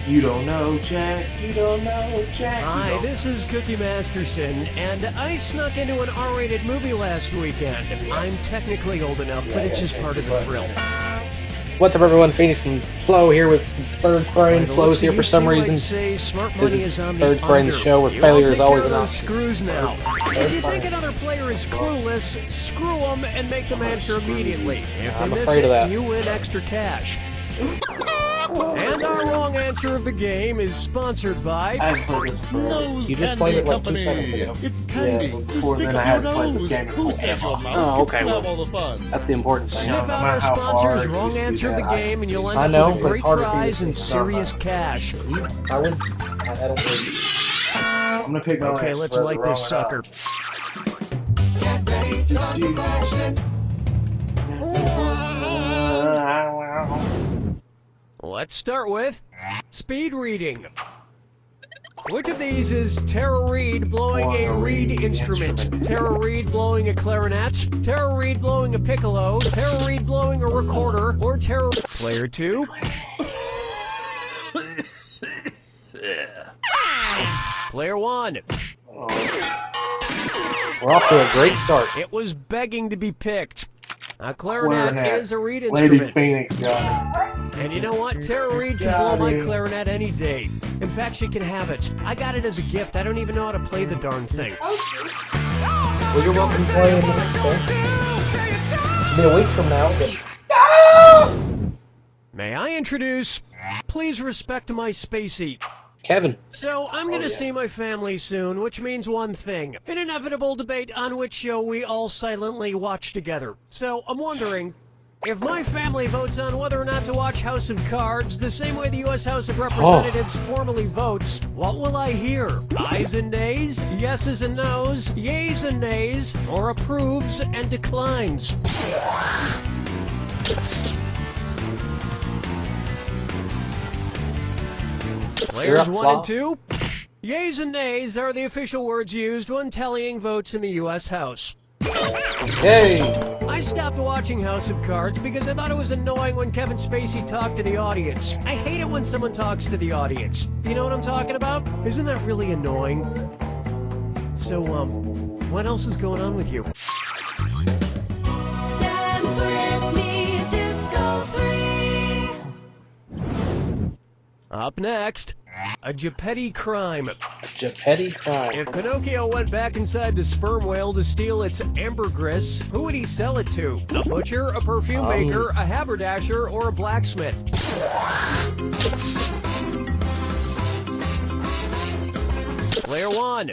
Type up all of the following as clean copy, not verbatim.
You don't know Jack, you don't know Jack. Hi, this is Cookie Masterson, and I snuck into an R-rated movie last weekend. I'm technically old enough, but it's just part of the thrill. What's up, everyone? Phoenix and Flo here with Bird's Brain. Flo's here for some reason. This is Bird's Brain's show where failure is always an option. Screws now. If you think another player is clueless, screw them and make them answer immediately. If I'm they miss afraid of that. you win extra cash. And our wrong answer of the game is sponsored by I've played this before. Nose You just Candy played it like 2 Company. seconds ago. It's candy. Yeah, You before stick then I up had your to play this nose. game Who says forever. your mouth Oh, okay, can well, have all the fun? That's the important thing. Sniff no out matter our how sponsor's hard wrong you do answer of the that, I game, and you'll end I up know, with a but it's great harder for you to prize and see. serious cash. I don't really. I'm gonna pick my Okay, last let's for the light wrong this sucker. Let's start with speed reading. Which of these is Tara Reid blowing a reed instrument? Tara Reid blowing a clarinet, Tara Reid blowing a piccolo, Tara Reid blowing a recorder, or Tara... Player 2? Player 1. We're off to a great start. It was begging to be picked. A clarinet is a reed Lady instrument. Phoenix got And you know what? Tara Reid can blow my clarinet any day. In fact, she can have it. I got it as a gift. I don't even know how to play the darn thing. Well, you're welcome to play in the next day. It'll be a week from now. But May I introduce... Please respect my spacey. Kevin. So, I'm gonna see my family soon, which means one thing. An inevitable debate on which show we all silently watch together. So, I'm wondering... If my family votes on whether or not to watch House of Cards, the same way the U.S. House of Representatives formally votes, what will I hear? Ayes and nays, yeses and nos, yays and nays, or approves and declines? Players 1 and 2? Yays and nays are the official words used when tallying votes in the U.S. House. Hey! I stopped watching House of Cards because I thought it was annoying when Kevin Spacey talked to the audience. I hate it when someone talks to the audience. Do you know what I'm talking about? Isn't that really annoying? So, what else is going on with you? Dance with me, Disco 3. Up next, a Geppetto Crime. Geppetto Crime. If Pinocchio went back inside the sperm whale to steal its ambergris, who would he sell it to? A butcher, a perfume maker, a haberdasher, or a blacksmith? Player 1.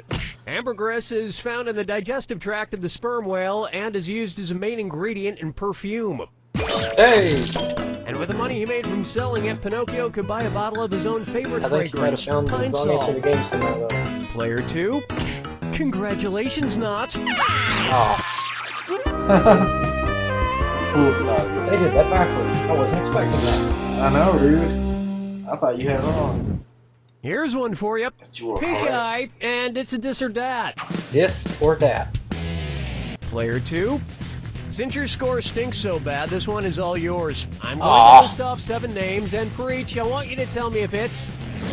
Ambergris is found in the digestive tract of the sperm whale and is used as a main ingredient in perfume. Hey! And with the money he made from selling it, Pinocchio could buy a bottle of his own favorite I think you might have fragrance, found the Pine wrong answer to the Sol. game somehow, though. Player 2. Congratulations, Not. Oh. Cool. They did that backwards. I wasn't expecting that. I know, dude. I thought you had it wrong. Here's one for you. You were Pink correct. eye, and it's a this or that. This or that. Player 2. Since your score stinks so bad, this one is all yours. I'm going Aw. to list off 7 names, and for each, I want you to tell me if it's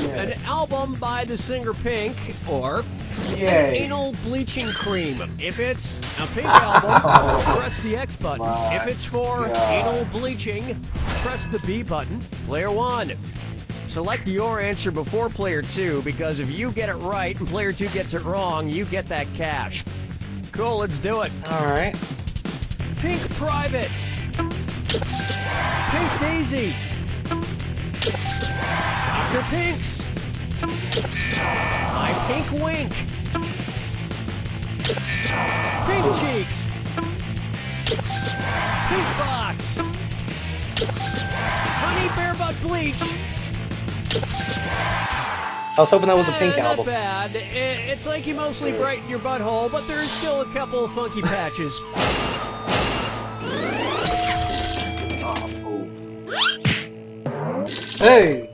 an album by the singer Pink, or an Yay. anal bleaching cream. If it's a Pink album, press the X button. My If it's for God. anal bleaching, press the B button. Player 1. Select your answer before Player 2, because if you get it right and Player 2 gets it wrong, you get that cash. Cool, let's do it. Alright. Pink Private. Pink Daisy. Dr. Pinks. My Pink Wink. Pink Cheeks. Pink Box. Honey Bear Butt Bleach. I was hoping that was a Pink Not album. bad. It's like you mostly brighten your butthole, but there's still a couple of funky patches. Hey!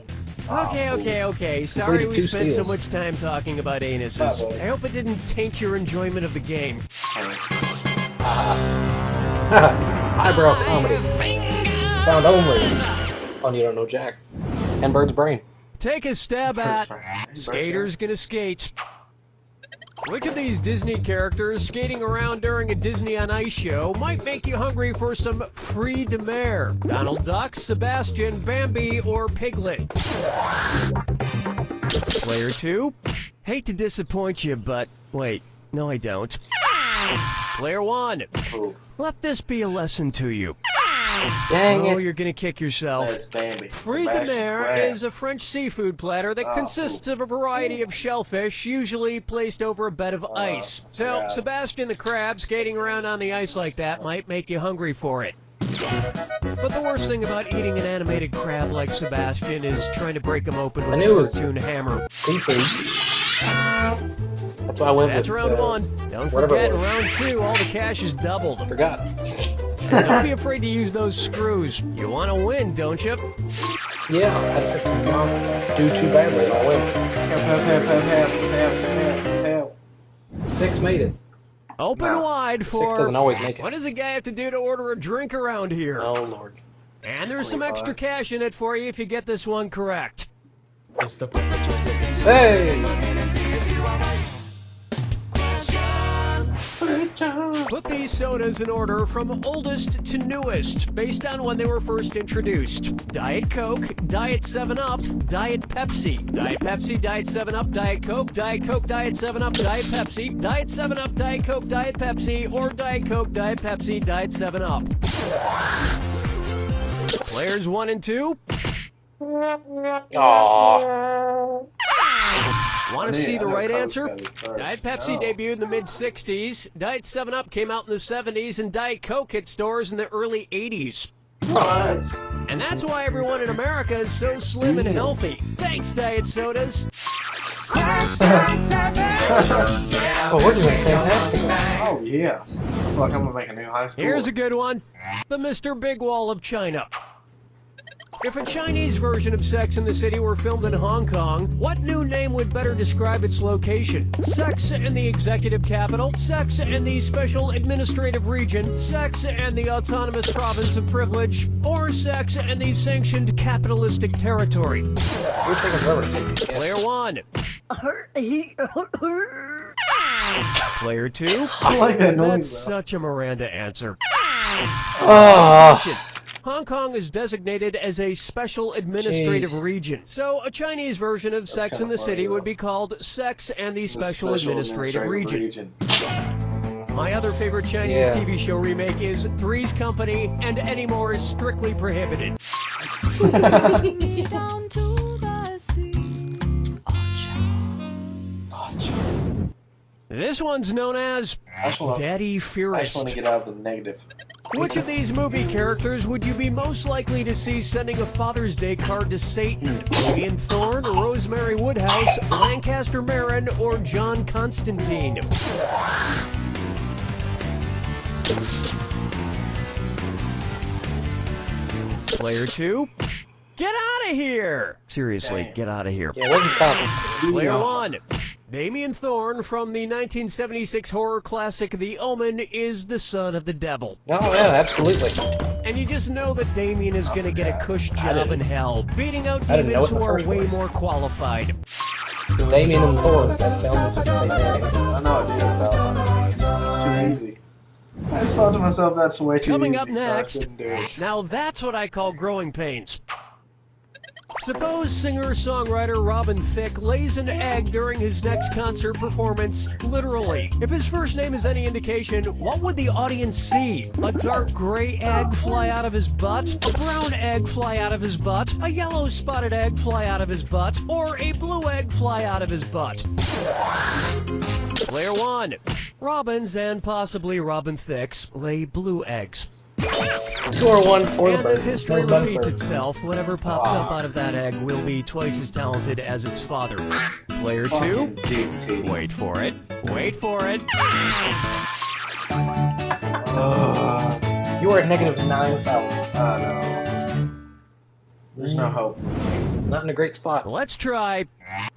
Okay. Sorry Completed we 2 spent so steals. much time talking about anuses. Probably. I hope it didn't taint your enjoyment of the game. Eyebrow comedy. Found only on You Don't Know Jack. And Bird's Brain. Take a stab at skaters gonna skate. Which of these Disney characters skating around during a Disney on Ice show might make you hungry for some free de mer? Donald Duck, Sebastian, Bambi, or Piglet? Player 2. Hate to disappoint you, but wait, no I don't. Player 1. Let this be a lesson to you. Dang Oh, it. you're gonna kick yourself. That's Bambi. Fruit de Sebastian mer Crab. is a French seafood platter that consists of a variety of shellfish, usually placed over a bed of ice. So, yeah. Sebastian the crab skating around on the ice like that might make you hungry for it. But the worst thing about eating an animated crab like Sebastian is trying to break him open with I a knew it was- cartoon hammer. Seafood. That's why I went That's with round 1. Don't whatever forget, it in was. round 2, all the cash is doubled. Forgot. And don't be afraid to use those screws. You want to win, don't you? Yeah, I just have to not do too badly and I'll win. Help. 6 made it. Open No. wide 6 for... doesn't always make What it. does a guy have to do to order a drink around here? Oh, Lord. And there's some extra cash in it for you if you get this one correct. Hey! Put these sodas in order from oldest to newest, based on when they were first introduced. Diet Coke, Diet 7-Up, Diet Pepsi. Diet Pepsi, Diet 7-Up, Diet Coke, Diet 7-Up, Diet Pepsi, Diet 7-Up, Diet Coke, Diet Pepsi, or Diet Coke, Diet Pepsi, Diet 7-Up. Players 1 and 2. Aww. Want to see the right answer? First. Diet Pepsi No. debuted in the mid-60s, Diet 7-Up came out in the 70s, and Diet Coke hit stores in the early 80s. What? And that's why everyone in America is so slim and healthy. Thanks, Diet Sodas. Oh, we're doing fantastic. Oh, yeah. I feel like I'm gonna make a new high school. Here's a good one. The Mr. Big Wall of China. If a Chinese version of Sex and the City were filmed in Hong Kong, what new name would better describe its location? Sex and the Executive Capital, Sex and the Special Administrative Region, Sex and the Autonomous Province of Privilege, or Sex and the Sanctioned Capitalistic Territory? We're taking forever to take these guesses. Player 1. Player 2. I like that That's noise, though. such a Miranda answer. Oh, Hong Kong is designated as a special administrative Jeez. region. So a Chinese version of Sex kinda and the funny, City though. would be called Sex and the The Special Administrative Region. Region. My other favorite Chinese Yeah. TV show remake is Three's Company, and any more is strictly prohibited. Down to the sea. This one's known as I just wanna, Daddy I just want Fearist. to get out of the negative. Which of these movie characters would you be most likely to see sending a Father's Day card to Satan? Vivian Thorne, Rosemary Woodhouse, Lancaster Marin, or John Constantine? Player 2. Get out of here! Seriously, Damn. get out of here. yeah, it wasn't constant. Player 1. Damien Thorne from the 1976 horror classic The Omen is the son of the devil. Oh, yeah, absolutely. And you just know that Damien is going to get a cush job in hell, beating out I didn't know demons it in who the are first way place. more qualified. Damien and Thor. That sounds like the same thing. I know it did, but it's too easy. I just thought to myself, that's way too Coming easy. up so I next, couldn't do it. now that's what I call growing pains. Suppose singer-songwriter Robin Thicke lays an egg during his next concert performance, literally. If his first name is any indication, what would the audience see? A dark gray egg fly out of his butt? A brown egg fly out of his butt? A yellow spotted egg fly out of his butt? Or a blue egg fly out of his butt? Player 1. Robins and possibly Robin Thicke's lay blue eggs. 2-1 for the And bird. if history That was repeats Bird. itself, whatever pops up out of that egg will be twice as talented as its father. Player 2. Fucking deep titties. Wait for it. Wait for it. You are at -9 foul. I know. There's no hope. Not in a great spot. Let's try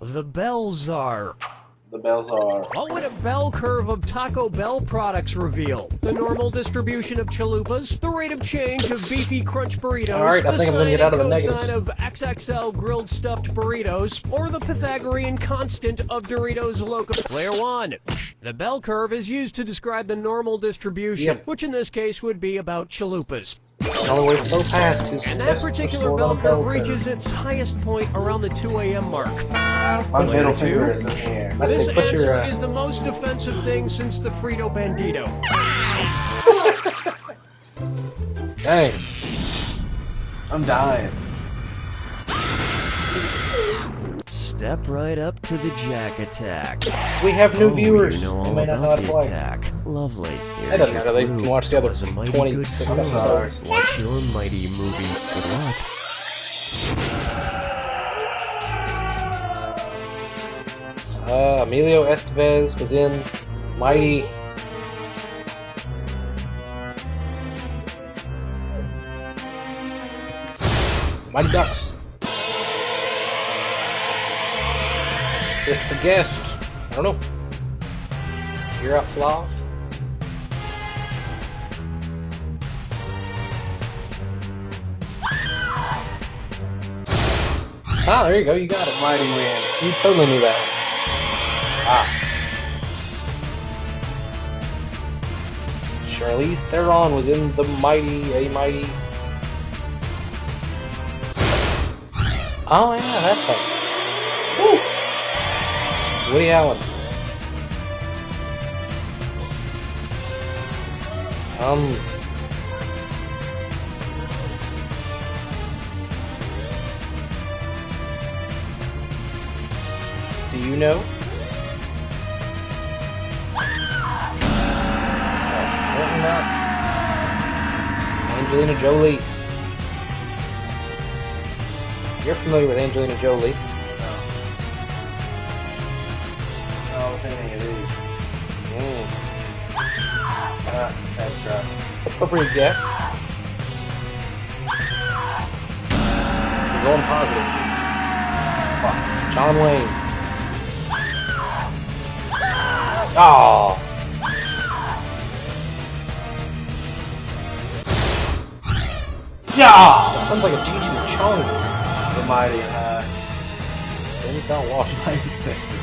the Bell Czar. The bells are. What would a bell curve of Taco Bell products reveal? The normal distribution of chalupas, the rate of change of beefy crunch burritos, Alright, I the think I'm gonna get out of the sine and negatives. cosine of XXL grilled stuffed burritos, or the Pythagorean constant of Doritos Loco. Player 1. The bell curve is used to describe the normal distribution, Yep. which in this case would be about chalupas. The only way to go past is And that best particular restored bell on a curve reaches its highest point around the 2 a.m. mark. My middle two. finger is in the air. I This say put answer your, is the most offensive thing since the Frito Bandito. Dang. I'm dying. Step right up to the jack attack. We have new viewers. You know They all may not know how about to the play. attack. Lovely. That doesn't matter. They can watch the other Was a mighty 26 good episodes. film. Watch your mighty movie. Good luck. Emilio Estevez was in Mighty. Mighty Ducks. Christopher Guest. I don't know. You're up, Flav. Ah, there you go. You got it. Mighty win. You totally knew that. Ah. Charlize Theron was in The Mighty, A Mighty. Oh, yeah, that's one. Woo! Woody Allen. Do you know? Apparently not. Angelina Jolie. You're familiar with Angelina Jolie. No, with any of these. That's right. Appropriate guess. You're going positive. Fuck. John Wayne. Oh. Yeah. That sounds like a Cheech and Chong movie. The mighty Denzel Washington. mighty sector.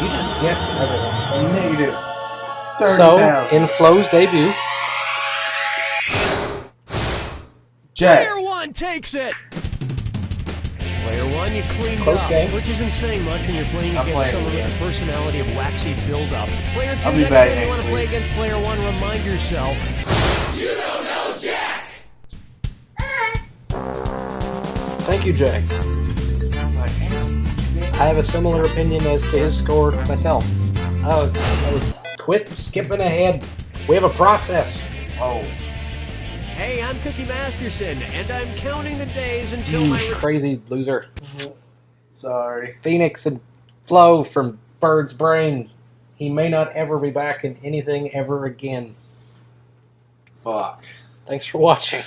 You just guessed everything. Negative. 30,000. So, in Flo's debut, Jack. Player 1 takes it! Player 1, you cleaned Close up, game. which isn't saying much when you're playing I'm against playing someone with again. the personality of waxy build-up. Player 2, I'll be next back time you next want to play week. against Player 1, remind yourself. thank you, Jay. I have a similar opinion as to his score myself. I was quit skipping ahead. We have a process. Oh. Hey, I'm Cookie Masterson, and I'm counting the days until You my... crazy loser. Sorry. Phoenix and Flo from Bird's Brain. He may not ever be back in anything ever again. Fuck. Thanks for watching.